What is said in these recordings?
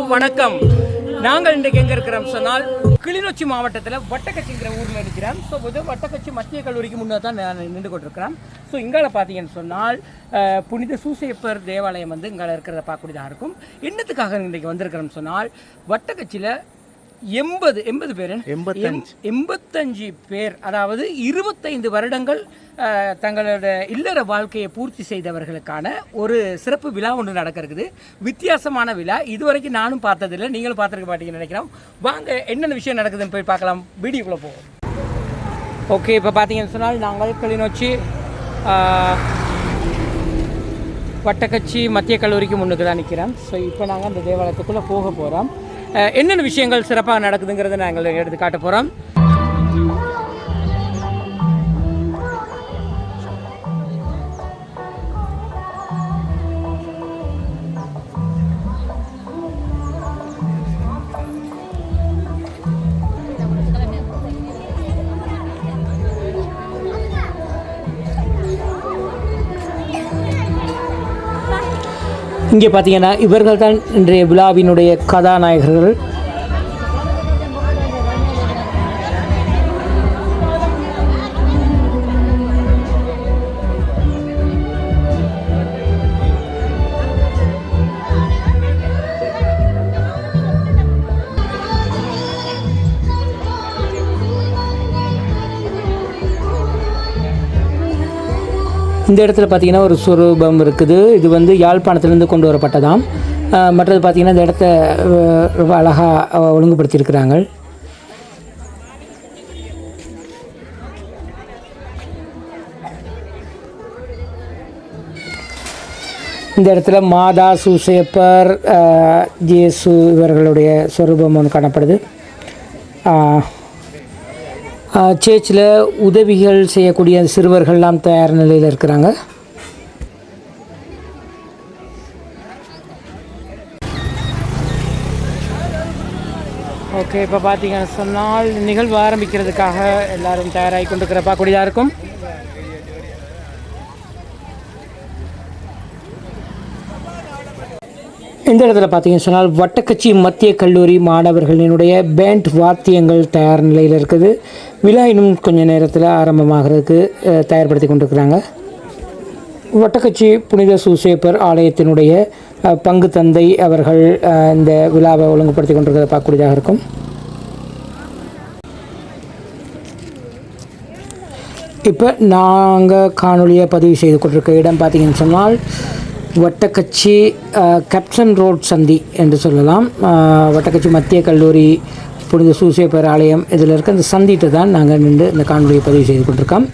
வணக்கம். நாங்கள் இன்றைக்கு எங்கே இருக்கிறோம் சொன்னால் கிளிநொச்சி மாவட்டத்தில் வட்டக்கச்சிங்கிற ஊரில் இருக்கிறோம். ஸோ வட்டக்கச்சி மத்திய கல்லூரிக்கு முன்னே தான் நான் நின்று கொண்டிருக்கிறேன். ஸோ இங்கால பார்த்தீங்கன்னு சொன்னால் புனித சூசையப்பர் தேவாலயம் வந்து இங்கால இருக்கிறத பார்க்கக்கூடியதாக இருக்கும். என்னத்துக்காக இன்றைக்கு வந்திருக்கிறோம் சொன்னால் வட்டக்கச்சியில் 80 பேர் 85 பேர், அதாவது 25 வருடங்கள் தங்களோட இல்லற வாழ்க்கையை பூர்த்தி செய்தவர்களுக்கான ஒரு சிறப்பு விழா ஒன்று நடக்க இருக்குது. வித்தியாசமான விழா, இதுவரைக்கும் நானும் பார்த்ததில்லை, நீங்களும் பார்த்துருக்க மாட்டீங்கன்னு நினைக்கிறோம். வாங்க என்னென்ன விஷயம் நடக்குதுன்னு போய் பார்க்கலாம். வீடியோக்குள்ளே போவோம். ஓகே, இப்போ பார்த்தீங்கன்னு சொன்னால் நாங்கள் கிளிநொச்சி வட்டக்கச்சி மத்திய கல்லூரிக்கு முன்னுக்கு தான் நிற்கிறோம். ஸோ இப்போ நாங்கள் அந்த தேவாலயத்துக்குள்ளே போக போகிறோம். என்னென்ன விஷயங்கள் சிறப்பாக நடக்குதுங்கிறத நாங்கள் எடுத்து காட்ட போகிறோம். இங்கே பார்த்தீங்கன்னா இவர்கள் தான் இன்றைய விழாவினுடைய கதாநாயகர்கள். இந்த இடத்துல பார்த்திங்கன்னா ஒரு சுரூபம் இருக்குது. இது வந்து யாழ்ப்பாணத்திலேருந்து கொண்டு வரப்பட்டதாம். மற்றது பார்த்திங்கன்னா இந்த இடத்த ரொம்ப அழகாக ஒழுங்குபடுத்தியிருக்கிறாங்க. இந்த இடத்துல மாதா, சூசையப்பர், ஜேசு இவர்களுடைய சுரூபம் ஒன்று காணப்படுது. சேர்ச்சில் உதவிகள் செய்யக்கூடிய சிறுவர்கள்லாம் தயார் நிலையில் இருக்கிறாங்க. ஓகே, இப்போ பார்த்தீங்கன்னு சொன்னால் நிகழ்வு ஆரம்பிக்கிறதுக்காக எல்லோரும் தயாராகி கொண்டிருக்கிற பார்க்கக்கூடியதாக இருக்கும். இந்த இடத்துல பார்த்தீங்கன்னு சொன்னால் வட்டக்கச்சி மத்திய கல்லூரி மாணவர்களினுடைய பேண்ட் வாத்தியங்கள் தயார் நிலையில் இருக்குது. விழா இன்னும் கொஞ்சம் நேரத்தில் ஆரம்பமாகிறதுக்கு தயார்படுத்தி கொண்டிருக்கிறாங்க. வட்டக்கச்சி புனித சூசையப்பர் ஆலயத்தினுடைய பங்கு தந்தை அவர்கள் இந்த விழாவை ஒழுங்குபடுத்தி கொண்டிருக்கிறத பார்க்கக்கூடியதாக இருக்கும். இப்போ நாங்கள் காணொலியை பதிவு செய்து கொண்டிருக்க இடம் பார்த்திங்கன்னு சொன்னால் வட்டக்கச்சி கேப்டன் ரோட் சந்தி என்று சொல்லலாம். வட்டக்கச்சி மத்திய கல்லூரி புனித சூசையப்பர் ஆலயம் இதில் இருக்க அந்த சந்திட்டு தான் நாங்கள் நின்று இந்த காணொலியை பதிவு செய்து கொண்டிருக்கோம்.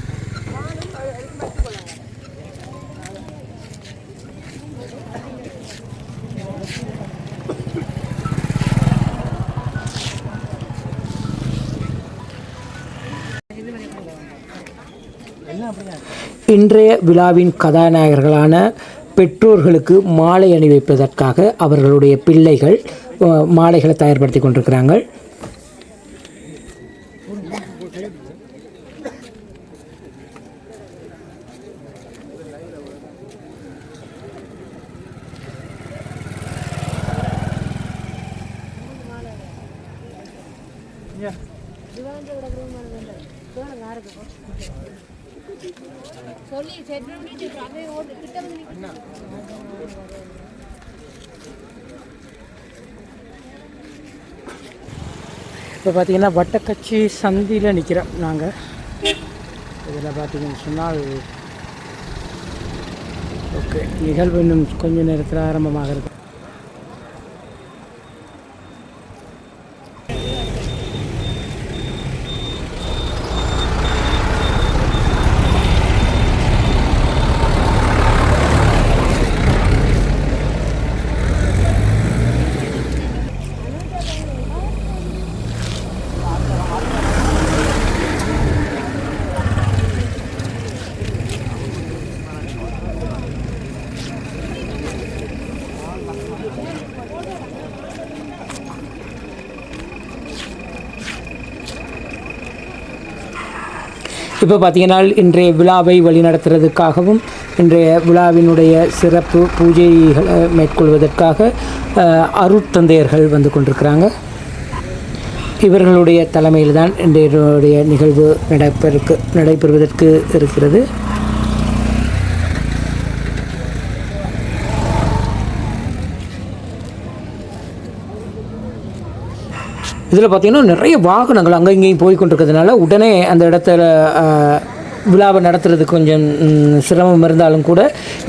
இன்றைய விழாவின் கதாநாயகர்களான பெற்றோர்களுக்கு மாலை அணிவிப்பதற்காக அவர்களுடைய பிள்ளைகள் மாலைகளை தயார்படுத்தி கொண்டிருக்கிறாங்க. இப்போ பார்த்தீங்கன்னா வட்டக்கச்சி சந்தியில் நிற்கிறோம் நாங்கள். இதில் பார்த்தீங்கன்னு சொன்னால் ஓகே, நிகழ்வு இன்னும் கொஞ்சம் நேரத்தில் ஆரம்பமாகிறது. இப்போ பார்த்தீங்கன்னா இன்றைய விழாவை வழிநடத்துறதுக்காகவும் இன்றைய விழாவினுடைய சிறப்பு பூஜைகளை மேற்கொள்வதற்காக அருட்தந்தையர்கள் வந்து கொண்டிருக்கிறாங்க. இவர்களுடைய தலைமையில் தான் இன்றைய நிகழ்வு நடைபெறுவதற்கு இருக்கிறது. இதில் பார்த்திங்கன்னா நிறைய வாகனங்கள் அங்கே இங்கேயும் போய் கொண்டிருக்கிறதுனால உடனே அந்த இடத்துல விழாவை நடத்துறதுக்கு கொஞ்சம் சிரமம் இருந்தாலும் கூட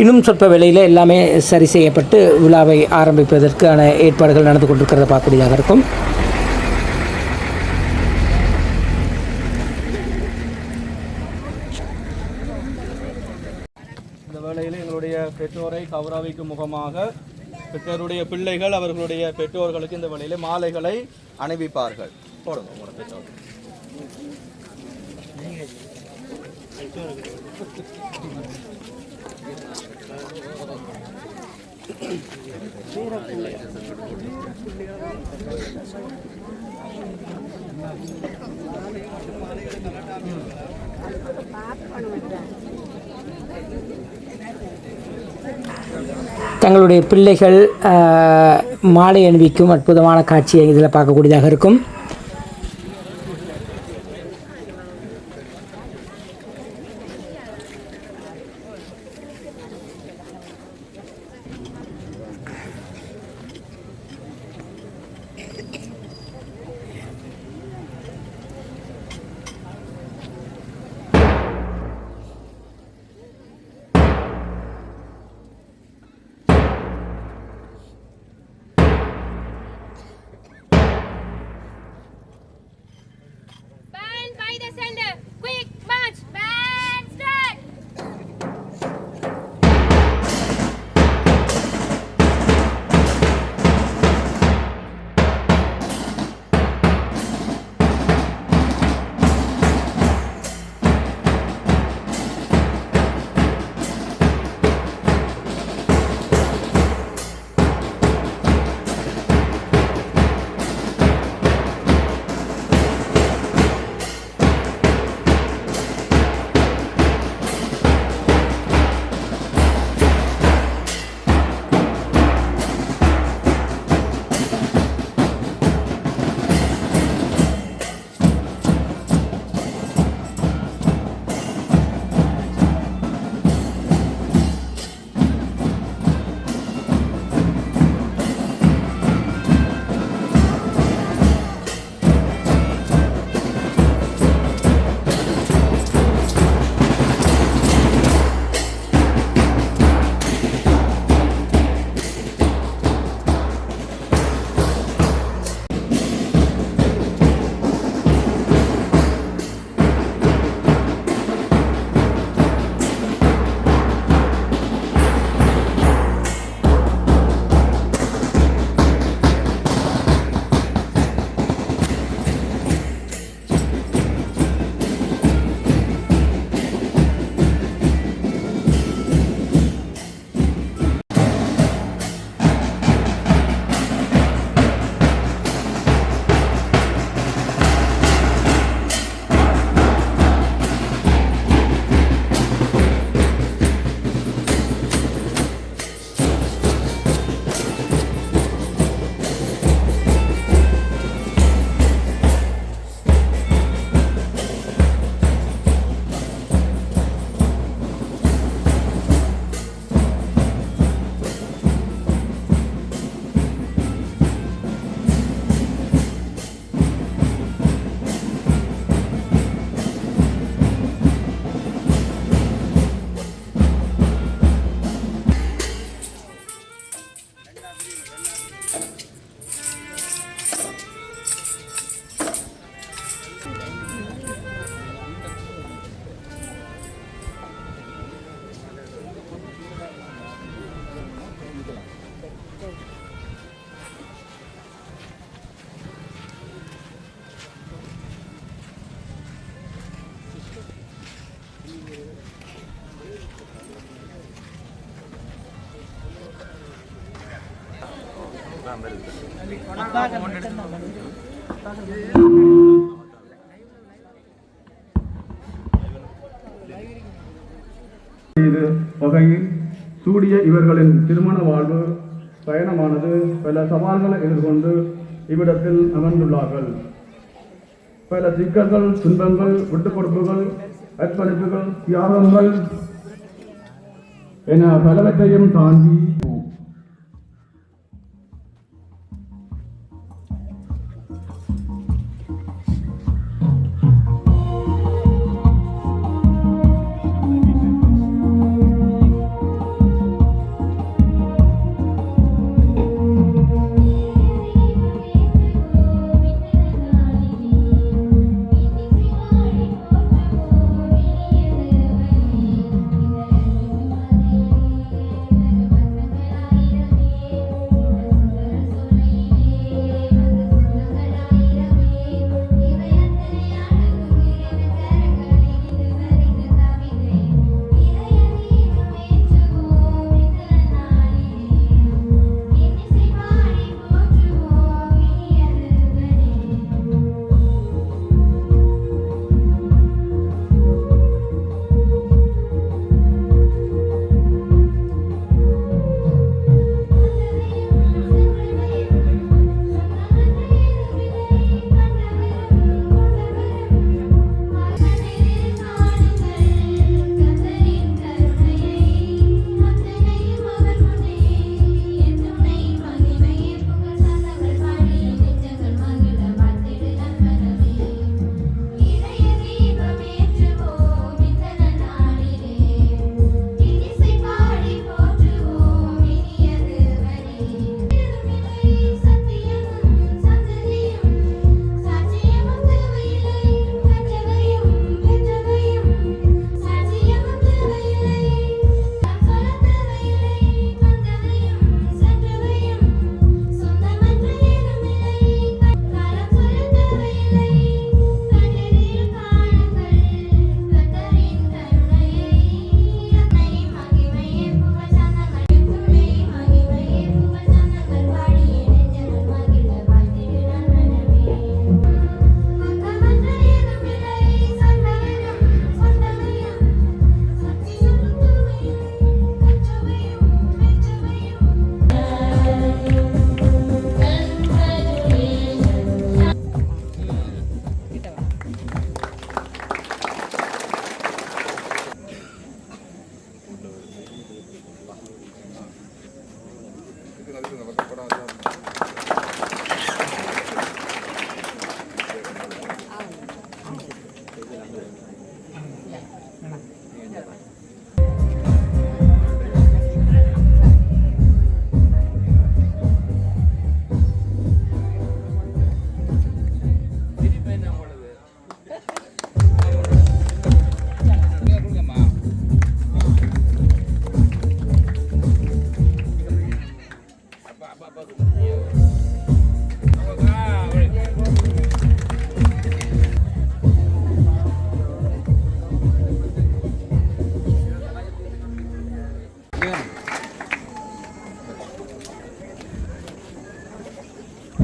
இன்னும் சொற்ப வேளையில் எல்லாமே சரி செய்யப்பட்டு விழாவை ஆரம்பிப்பதற்கான ஏற்பாடுகள் நடந்து கொண்டிருக்கிறத பார்க்கக்கூடியதாக இருக்கும். இந்த வேளையில் எங்களுடைய பெற்றோரை கௌரவிக்கும் முகமாக பெற்றோருடைய பிள்ளைகள் அவர்களுடைய பெற்றோர்களுக்கு இந்த வழியிலே மாலைகளை அணிவிப்பார்கள். போடுங்க உங்களோட பெற்றோர். தங்களுடைய பிள்ளைகள் மாலை அணிவிக்கும் அற்புதமான காட்சியை இதில் பார்க்கக்கூடியதாக இருக்கும். வகையில் சூடிய இவர்களின் திருமண வாழ்வு பயணமானது பல சவால்களை எதிர்கொண்டு இவ்விடத்தில் அமர்ந்துள்ளார்கள். பல சிக்கல்கள், துன்பங்கள், விட்டுக்கொடுப்புகள், அர்ப்பணிப்புகள், தியாகங்கள் என பலவற்றையும் தாண்டி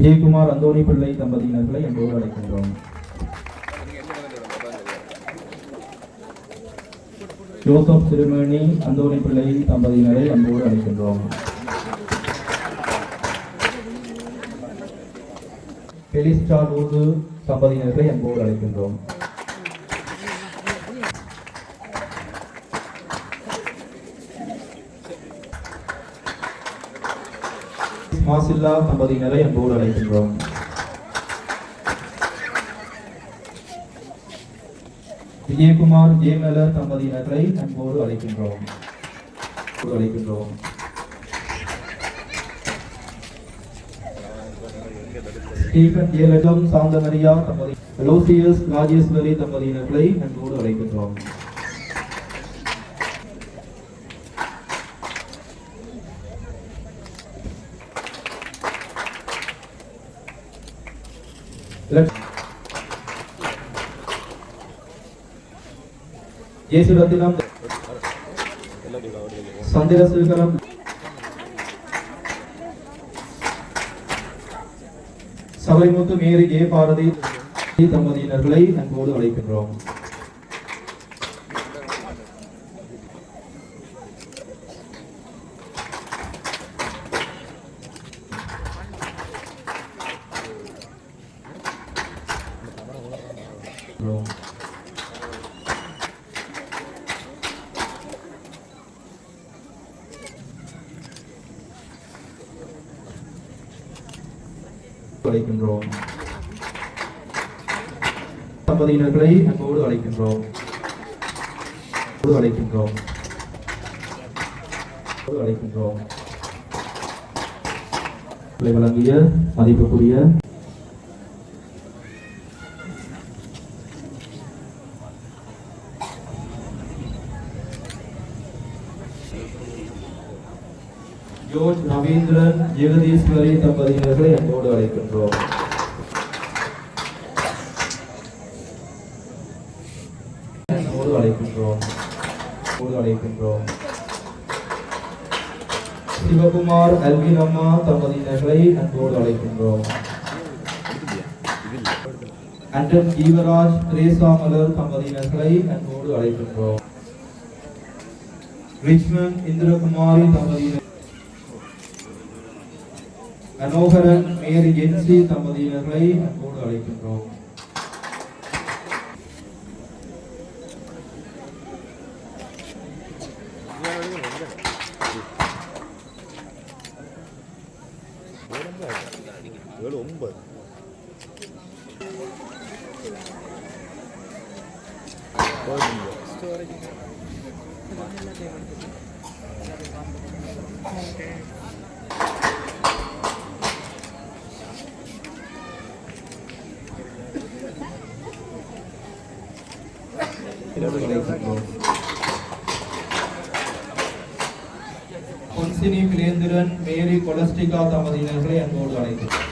விஜயகுமார் அந்தோணி பிள்ளை தம்பதியினர்களை என்போடு அழைக்கின்றோம். ஜோசப் சிறுமணி அந்தோணி பிள்ளை தம்பதியினரை அன்போடு அழைக்கின்றோம். பெலிஸ்டா லூது தம்பதியினர்களை அன்போடு அழைக்கின்றோம். மாசில்லா தம்பதியினரை அன்போடு அழைக்கின்றோம். விஜயகுமார் ஜேமலர் தம்பதியினரை அன்போடு அழைக்கின்றோம். ஸ்டீபன் ஜெயலலிதம் சாந்தமரியா தம்பதி லோசியஸ் ராஜேஸ்வரி தம்பதியினர்களை அன்போடு அழைக்கின்றோம். ஜேசுரத்தினம் சந்திரசேகரம் சபைமுத்து மேரி ஜே பாரதி தம்பதியினர்களை அன்போடு அழைக்கின்றோம். அழைக்கின்றோம். தம்பதியினர்களை அன்போடு அழைக்கின்றோம். அழைக்கின்றோம். அழைக்கின்றோம். வழங்கிய மதிப்புக்குரிய ஜோர்ஜ் ரவீந்திரன் ஜெகதீஸ்வரி தம்பதியினர்களை அன்போடு அழைக்கின்றோம். அழைக்கின்றோம். சிவகுமார் அல்வின் அம்மா தம்பதியினர்களை அன்போடு அழைக்கின்றோம். அண்டன் ஜீவராஜ் திரேசா மலர் தம்பதியினர்களை அன்போடு அழைக்கின்றோம். ரிச்மண்ட் இந்திரகுமாரி தம்பதியினர், மனோகரன் மேரி ஜென்சி தம்பதியினர்களை அன்போடு அழைக்கின்றோம். பொன்சினி பிலேந்திரன் மேரி கொலஸ்டிகா தம்பதியினர்களை அன்போடு அழைக்கிறோம்.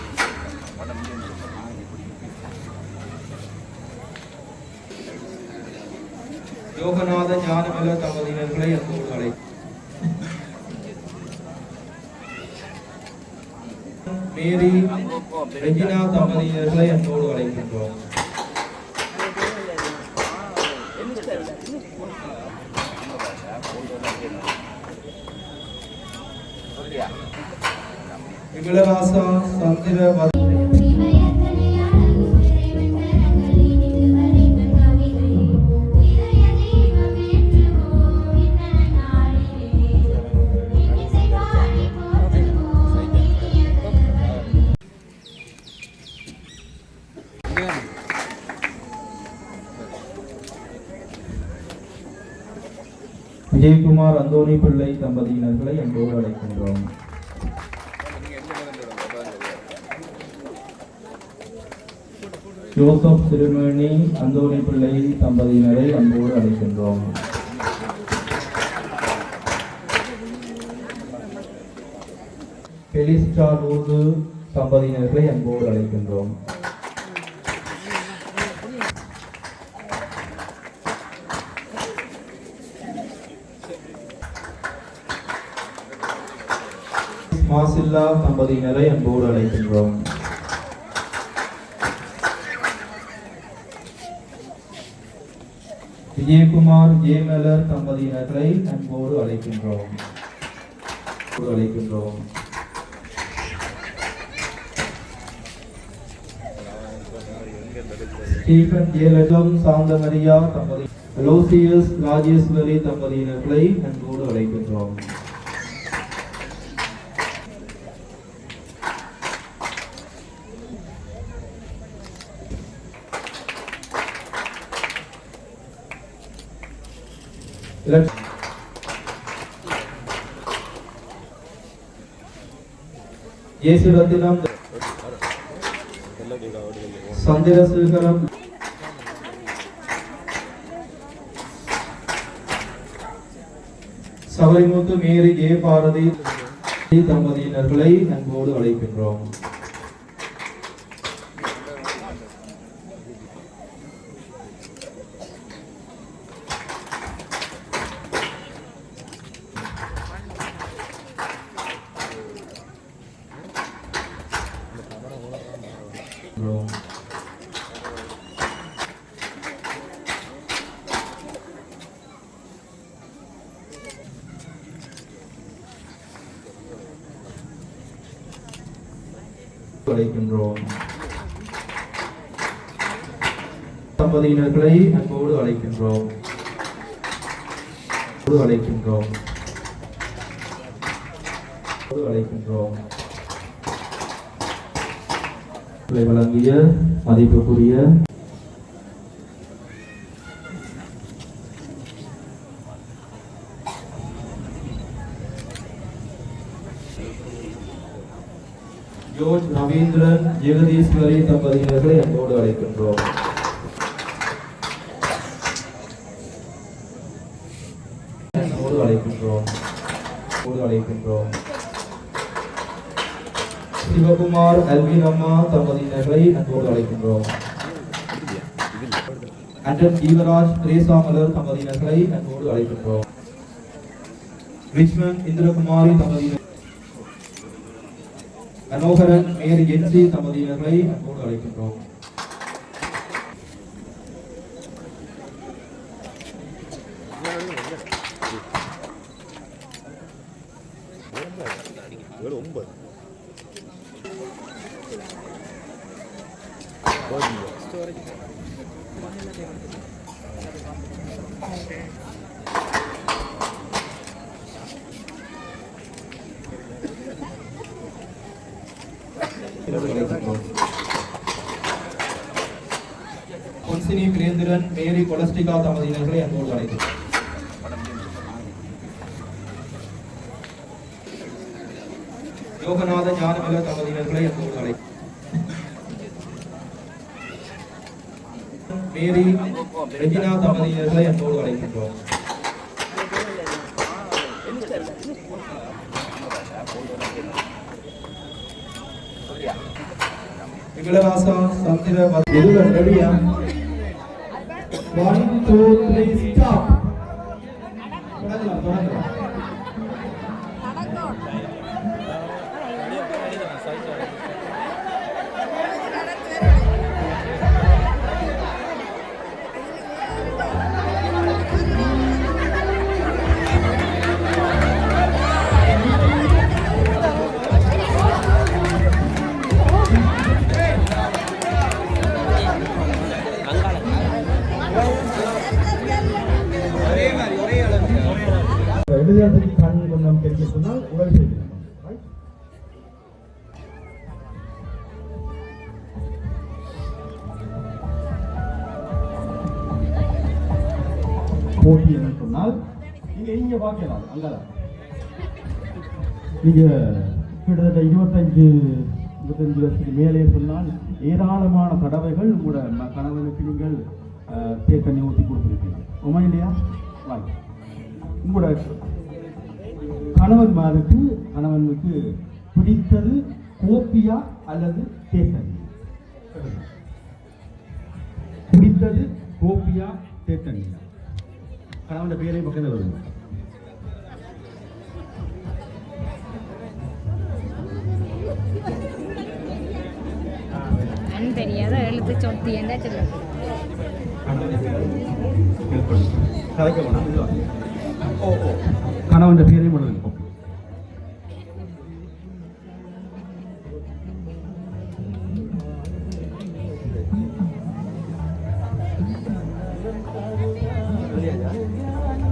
யோகநாத ஞானமல தம்பதியினர்களை அன்போடு அழைக்கிறோம். மேரி ரெஜினா தம்பதியினர்களை அன்போடு அழைக்கின்றோம். விமலராசா சந்திர விஜயகுமார் அந்தோணி பிள்ளை தம்பதியினர்களை அன்போடு அழைக்கின்றோம். ஜோசப் சிறுமணி அந்தோணி பிள்ளை தம்பதியினரை அன்போடு அழைக்கின்றோம். பெலிஸ்டா லூது தம்பதியினர்களை அன்போடு அழைக்கின்றோம். மாசில்லா தம்பதியினரை அன்போடு அழைக்கின்றோம். விஜயகுமார் ஜேமலர் தம்பதியினரை அன்போடு அழைக்கின்றோம். ஸ்டீபன் ஜேலகம் சாந்தமரியா தம்பதி லோசியஸ் ராஜேஸ்வரி தம்பதியினர்களை அன்போடு அழைக்கின்றோம். ஜேசுரத்தினம் சந்திரசேகரம் சபரிமுத்து மேரி ஜே பாரதி தம்பதியினர்களை அன்போடு அழைக்கின்றோம். தம்பதியினர்களை அன்போடு அழைக்கின்றோம். வழங்கிய மதிப்புக்குரிய ஜோர்ஜ் ரவீந்திரன் ஜெகதீஸ்வரி தம்பதியினர்களை அன்போடு அழைக்கின்றோம். அழைக்கின்றோம். சிவகுமார் அல்வின் அம்மா தம்பதியினர்களை அன்போடு அழைக்கின்றோம். அண்டன் ஜீவராஜ் திரேசா மலர் தம்பதியினர்களை அன்போடு அழைக்கின்றோம். ரிச்மண்ட் இந்திரகுமாரி தம்பதியினர், மனோகரன் மேரி ஜென்சி தம்பதியினர்களை அன்போடு அழைக்கின்றோம். பொன்சினி பிரேந்திரன் மேரி கொலஸ்டிகா தம்பதியினர்களை அன்போடு அழைக்கிறோம். யோகநாத ஞானமல தம்பதியினர்களை அன்போடு அழைக்கிறோம். மேரி ரெஜினா தம்பதியினர்களை அன்போடு அழைக்கின்றோம். விகலராசா சந்திர எதுவும் ரெடியா? 1 2 3 ஸ்டாப். எழுதுறதுக்கு கண் கொஞ்சம் தெரிஞ்சு சொன்னால் உடல் செய்யணும். போட்டி என்று சொன்னால் நீங்க பார்க்கலாம். அங்கதான் நீங்க கிட்டத்தட்ட 25 வருஷத்துக்கு மேலே சொன்னால் ஏராளமான தடவைகள் உங்களோட கணவனுக்கு நீங்கள் தேத்தண்ணி ஊற்றி கொடுத்துருக்கீங்க. உண்மை இல்லையா? வாய் உங்களோட கணவனுக்கு பிடித்தது கோப்பியா அல்லது தேத்தண்ணி? பிடித்தது கோப்பியா தேத்தண்ணியா? கணவன் பேரை பக்கத்தில் வருது. தெரியாத எழுத்து சொத்தி என்ன சொல்லுங்க. கணவன் பேரை வருது.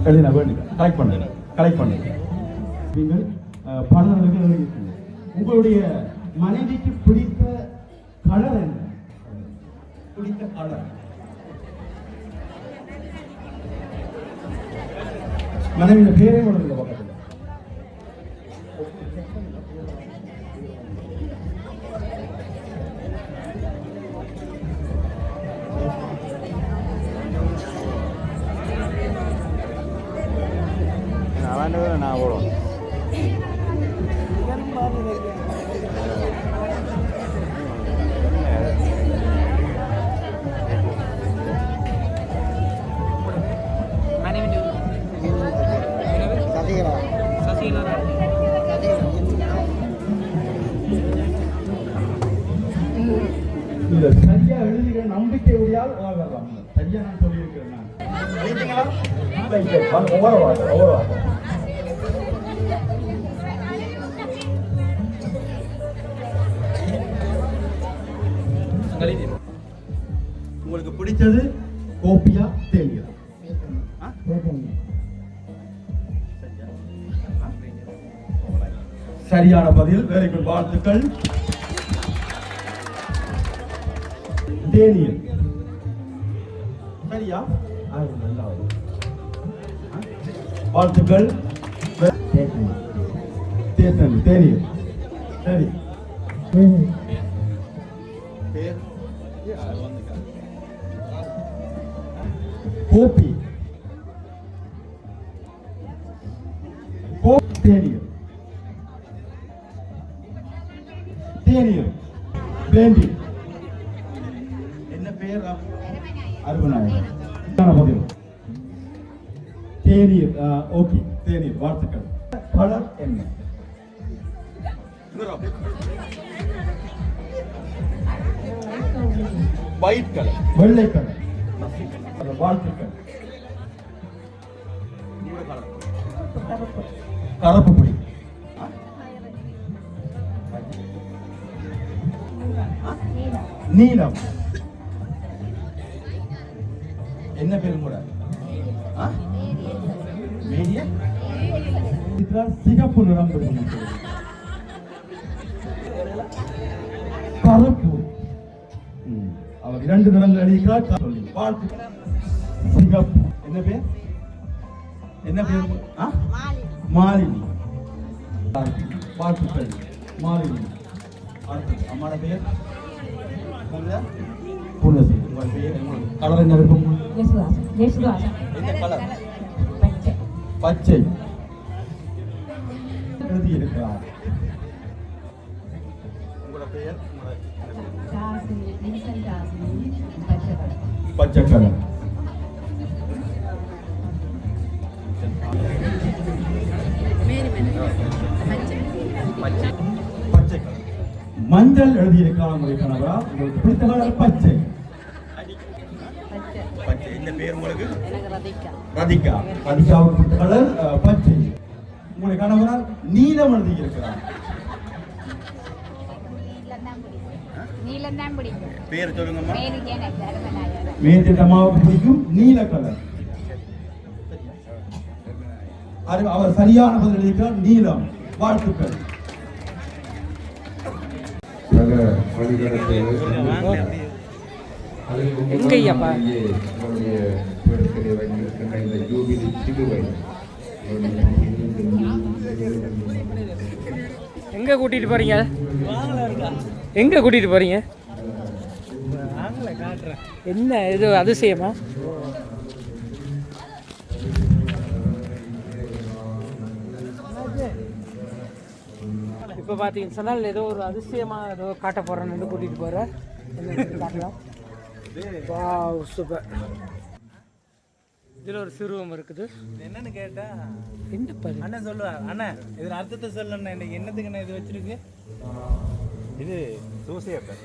எழுதினா வேண்டுங்க. கலெக்ட் பண்ணுங்க. நீங்கள் பலருக்கு எழுதியிருக்கீங்க. உங்களுடைய மனைவிக்கு பிடித்த கலர் என்ன? பிடித்த கலர் மனைவியின் பேரை கொடுங்க. பக்கத்தில் நான் ஓடும். சரியா எழுதுகிற நம்பிக்கை உடையால் வரலாம். சரியா நான் சொல்லியிருக்கிறேன். உங்களுக்கு பிடிச்சது கோப்பியா தேனியா? சரியான பதில். Very good. வாழ்த்துக்கள். டேனியல். சரியா? நல்லா. வாழ்த்துக்கள். டேனியல். சரி. பேர் கோபி. டேனியல். பேண்டி. என்ன பேர்? அருமநாயகன். தேனியல். ஓகே, தேனியல். வாழ்த்துக்கள். கலர் என்ன? White colour. வெள்ளை கலர். வாழ்த்துக்கள். கருப்பு பொடி. நீலம். என்ன பேர் கூட? சிகப்பு நிறம். கருப்பு. அவர் 2 நிறங்கள் அடிக்கிறார். வாழ்த்து. சிகப்பு. என்ன பேர்? என்ன பேர்? மாலினி. வாழ்த்துக்கள். மாலினி. அம்மாட பேர்? புனசி. உங்கள் பேர்? கலர் என்ன இருக்கும்? என்ன கலர்? பச்சை. எழுதியிருக்கிறார். உங்களோட பெயர்? பச்சை கலர். பச்சை கலர். மஞ்சள் எழுதியிருக்கிறார். உங்களுடைய கணவரா? உங்களுக்கு பிடித்த கலர் பச்சை. பச்சை. இந்த பேர் உங்களுக்கு? ரதிகா. ரதிகாவுக்கு பிடித்த கலர் பச்சை. உங்களுடைய கணவரால் நீலம் எழுதியிருக்கிறார். பேர் சொல்லுங்கம்மா. மேஜர் அம்மாவுக்கு பிடிக்கும் நீல கலர். அவர் சரியான பதில் எழுதியிருக்கிறார் நீலம். வாழ்த்துக்கள். எங்கய்யாப்பா? எங்க கூட்டிட்டு போறீங்க? எங்க கூட்டிட்டு போறீங்க? என்ன இது அதிசயமா? இப்போ பார்த்தீங்கன்னு சொன்னால் ஏதோ ஒரு அதிசயமாக ஏதோ காட்ட போகிறேன்னு கூட்டிகிட்டு போகிறேன். காட்டலாம். Wow, super. இதில் ஒரு சிறுவம் இருக்குது. என்னன்னு கேட்டா என்ன அண்ணன் சொல்லுவார், அண்ணன் இதில் அர்த்தத்தை சொல்லணும். இன்னைக்கு என்னத்துக்கு நான் இது வச்சிருக்கு? இது சூசியப்பர்.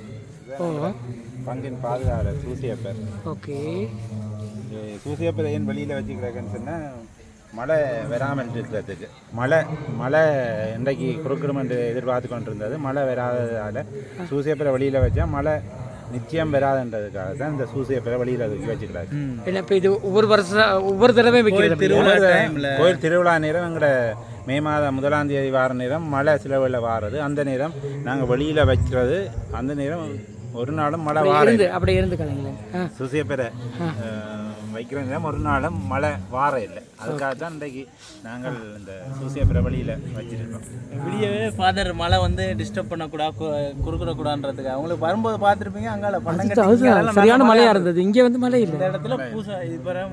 ஓ, பங்கின் பாதுகாவலர் சூசியப்பர். ஓகே. சூசியப்பர் ஏன் வெளியில் வச்சுக்கிறேன்னு சொன்னால் மழை வராமல் இருக்கிறதுக்கு. மழை இன்றைக்கு குறுக்கிடும் என்று எதிர்பார்த்து கொண்டிருந்தது. மழை வராததால் சூசியப்பரை வெளியில் வச்சா மழை நிச்சயம் வராதுன்றதுக்காக தான் இந்த சூசியப்பரை வெளியில் வச்சுக்கிறாங்க. ஏன்னா இப்போ இது ஒவ்வொரு தடவை கோயில் திருவிழா நேரம் எங்களோட மே மாதம் 1ஆம் தேதி வார நேரம் மழை சிலவில் வாரது. அந்த நேரம் நாங்கள் வெளியில் வைக்கிறது. அந்த நேரம் ஒரு நாளும் மழை வாரது. அப்படி இருந்து சூசியப்பரை வைக்கிற நேரம் ஒரு நாளும் மழை வார இல்லை. அதுக்காக தான் இன்றைக்கு நாங்கள் இந்த சூசியப்பரை வழியில் வச்சிருக்கோம். வெளியவே ஃபாதர் மழை வந்து டிஸ்டர்ப் பண்ணக்கூடாது, குறுக்கிடக்கூடாதுன்றதுக்கு. அவங்களுக்கு வரும்போது பார்த்துருப்பீங்க, அங்கால சரியான மழையாக இருந்தது. இங்கே வந்து மழை இல்லை. இந்த இடத்துல பூசா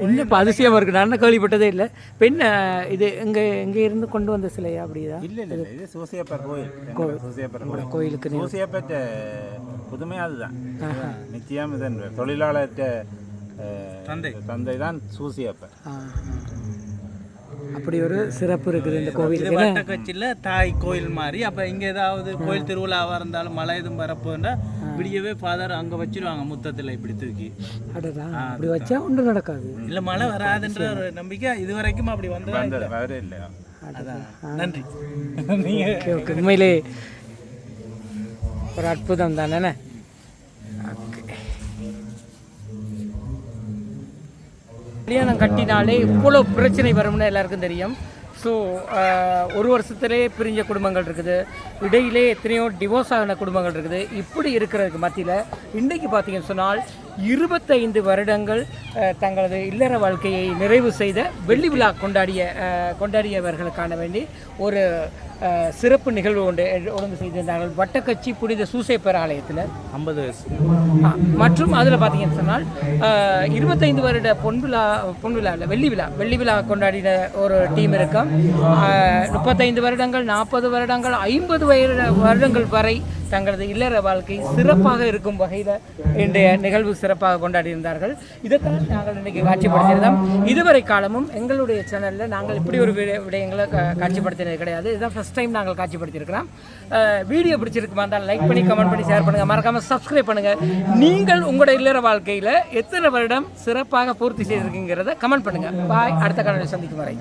இன்னும் இப்போ அதிசயமாக இருக்குது. நான் கேள்விப்பட்டதே இல்லை. இப்போ என்ன இது எங்கே இருந்து கொண்டு வந்த சிலையா? அப்படிதான்? இல்லை, இது சூசியப்பர் கோயில். சூசியப்பர் கோயிலுக்கு சூசியப்பற்ற புதுமை அதுதான். நிச்சயம் இதன் தொழிலாளர்கிட்ட தந்தை தான் சூசியப்பர். அப்படி ஒரு சிறப்பு இருக்குது இந்த கோவிலுக்கு. வட்டக்கச்சியில் தாய் கோயில் மாதிரி. அப்போ இங்கே ஏதாவது கோயில் திருவிழாவாக இருந்தாலும் மழை எதுவும் வரப்போன்னா விடியவே ஃபாதர் அங்கே வச்சிருவாங்க முத்தத்தில் இப்படி தூக்கி. அப்படி வச்சா ஒன்றும் நடக்காது. இல்லை, மழை வராதுன்ற ஒரு நம்பிக்கை இது வரைக்கும் அப்படி வந்தது வரவே இல்லை. நன்றி. உண்மையிலே ஒரு அற்புதம் தானே. கல்யாணம் கட்டினாலே இவ்வளோ பிரச்சனை வரும்னு எல்லாருக்கும் தெரியும். ஸோ ஒரு வருஷத்துலேயே பிரிஞ்ச குடும்பங்கள் இருக்குது, இடையிலே எத்தனையோ டிவோர்ஸ் ஆகின குடும்பங்கள் இருக்குது. இப்படி இருக்கிறதுக்கு மத்தியில் இன்றைக்கு பார்த்தீங்கன்னு சொன்னால் 25 வருடங்கள் தங்களது இல்லற வாழ்க்கையை நிறைவு செய்த வெள்ளி விழா கொண்டாடியவர்களுக்கான வேண்டி ஒரு சிறப்பு நிகழ்வு ஒழுங்கு செய்திருந்தார்கள் வட்டக்கச்சி புனித சூசேப்பர் ஆலயத்தில் 50 வயசு. மற்றும் அதில் பார்த்தீங்கன்னு சொன்னால் 25 வருட பொன்விழாவில் வெள்ளி விழா கொண்டாடின ஒரு டீம் இருக்கும். 35 வருடங்கள், 40 வருடங்கள், 50 வருடங்கள் வரை தங்களது இல்லற வாழ்க்கை சிறப்பாக இருக்கும் வகையில் இன்றைய நிகழ்வு சிறப்பாக கொண்டாடியிருந்தார்கள். இதைத்தான் நாங்கள் இன்றைக்கி காட்சிப்படுத்தியிருந்தோம். இதுவரை காலமும் எங்களுடைய சேனலில் நாங்கள் இப்படி ஒரு விடயங்களை காட்சிப்படுத்தினது கிடையாது. இதுதான் ஃபஸ்ட் டைம் நாங்கள் காட்சிப்படுத்தியிருக்கிறோம். வீடியோ பிடிச்சிருக்குமா இருந்தால் லைக் பண்ணி, கமெண்ட் பண்ணி, ஷேர் பண்ணுங்கள். மறக்காமல் சப்ஸ்கிரைப் பண்ணுங்கள். நீங்கள் உங்களோட இல்லற வாழ்க்கையில் எத்தனை வருடம் சிறப்பாக பூர்த்தி செய்திருக்கீங்கிறத கமெண்ட் பண்ணுங்கள். பாய். அடுத்த காலையில் சந்திக்கும் வரை.